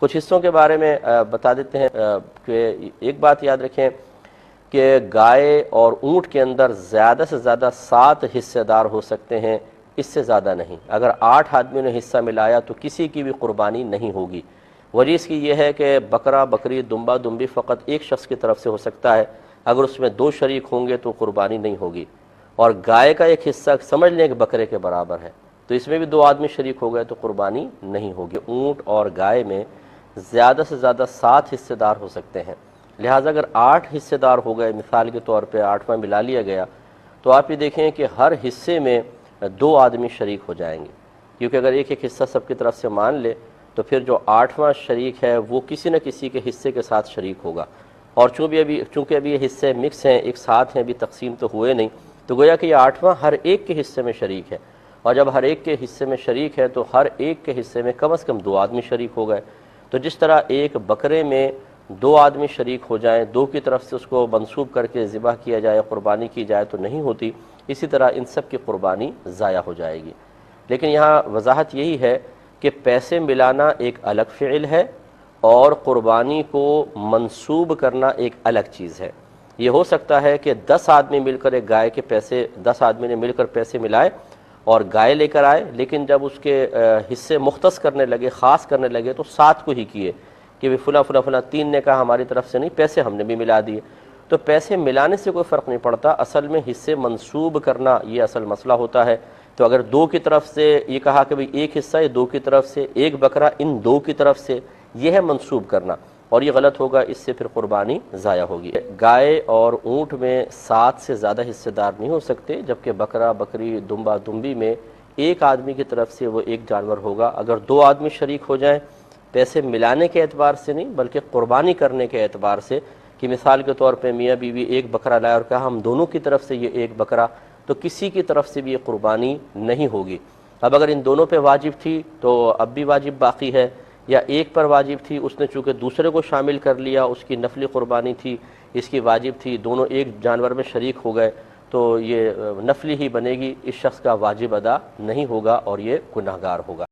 کچھ حصوں کے بارے میں بتا دیتے ہیں کہ ایک بات یاد رکھیں کہ گائے اور اونٹ کے اندر زیادہ سے زیادہ 7 حصے دار ہو سکتے ہیں، اس سے زیادہ نہیں۔ اگر 8 آدمیوں نے حصہ ملایا تو کسی کی بھی قربانی نہیں ہوگی۔ وجہ اس کی یہ ہے کہ بکرا بکری دمبا دمبی فقط ایک شخص کی طرف سے ہو سکتا ہے، اگر اس میں 2 شریک ہوں گے تو قربانی نہیں ہوگی۔ اور گائے کا ایک حصہ سمجھ لیں کہ بکرے کے برابر ہے، تو اس میں بھی 2 آدمی شریک ہو گئے تو قربانی نہیں ہوگی۔ اونٹ اور گائے میں زیادہ سے زیادہ 7 حصے دار ہو سکتے ہیں، لہٰذا اگر 8 حصے دار ہو گئے، مثال کے طور پہ 8واں ملا لیا گیا، تو آپ یہ دیکھیں کہ ہر حصے میں 2 آدمی شریک ہو جائیں گے، کیونکہ اگر ایک ایک حصہ سب کی طرف سے مان لے تو پھر جو 8واں شریک ہے وہ کسی نہ کسی کے حصے کے ساتھ شریک ہوگا، اور چونکہ ابھی یہ حصے مکس ہیں، ایک ساتھ ہیں، ابھی تقسیم تو ہوئے نہیں، تو گویا کہ یہ 8واں ہر ایک کے حصے میں شریک ہے، اور جب ہر ایک کے حصے میں شریک ہے تو ہر ایک کے حصے میں کم از کم 2 آدمی شریک ہو گئے۔ تو جس طرح ایک بکرے میں 2 آدمی شریک ہو جائیں، 2 کی طرف سے اس کو منسوب کر کے ذبح کیا جائے، قربانی کی جائے تو نہیں ہوتی، اسی طرح ان سب کی قربانی ضائع ہو جائے گی۔ لیکن یہاں وضاحت یہی ہے کہ پیسے ملانا ایک الگ فعل ہے اور قربانی کو منسوب کرنا ایک الگ چیز ہے۔ یہ ہو سکتا ہے کہ 10 آدمی مل کر ایک گائے کے پیسے، 10 آدمی نے مل کر پیسے ملائے اور گائے لے کر آئے، لیکن جب اس کے حصے مختص کرنے لگے، خاص کرنے لگے تو 7 کو ہی کیے کہ فلاں 3 نے کہا ہماری طرف سے نہیں، پیسے ہم نے بھی ملا دیے۔ تو پیسے ملانے سے کوئی فرق نہیں پڑتا، اصل میں حصے منسوب کرنا یہ اصل مسئلہ ہوتا ہے۔ تو اگر 2 کی طرف سے یہ کہا کہ ایک حصہ ہے 2 کی طرف سے، ایک بکرا ان 2 کی طرف سے، یہ ہے منسوب کرنا، اور یہ غلط ہوگا، اس سے پھر قربانی ضائع ہوگی۔ گائے اور اونٹ میں 7 سے زیادہ حصے دار نہیں ہو سکتے، جبکہ بکرا بکری دمبا دمبی میں ایک آدمی کی طرف سے وہ ایک جانور ہوگا۔ اگر 2 آدمی شریک ہو جائیں، پیسے ملانے کے اعتبار سے نہیں بلکہ قربانی کرنے کے اعتبار سے، کہ مثال کے طور پہ میاں بیوی ایک بکرا لائے اور کہا ہم دونوں کی طرف سے یہ ایک بکرا، تو کسی کی طرف سے بھی یہ قربانی نہیں ہوگی۔ اب اگر ان دونوں پہ واجب تھی تو اب بھی واجب باقی ہے، یا ایک پر واجب تھی، اس نے چونکہ دوسرے کو شامل کر لیا، اس کی نفلی قربانی تھی، اس کی واجب تھی، دونوں ایک جانور میں شریک ہو گئے، تو یہ نفلی ہی بنے گی، اس شخص کا واجب ادا نہیں ہوگا اور یہ گناہگار ہوگا۔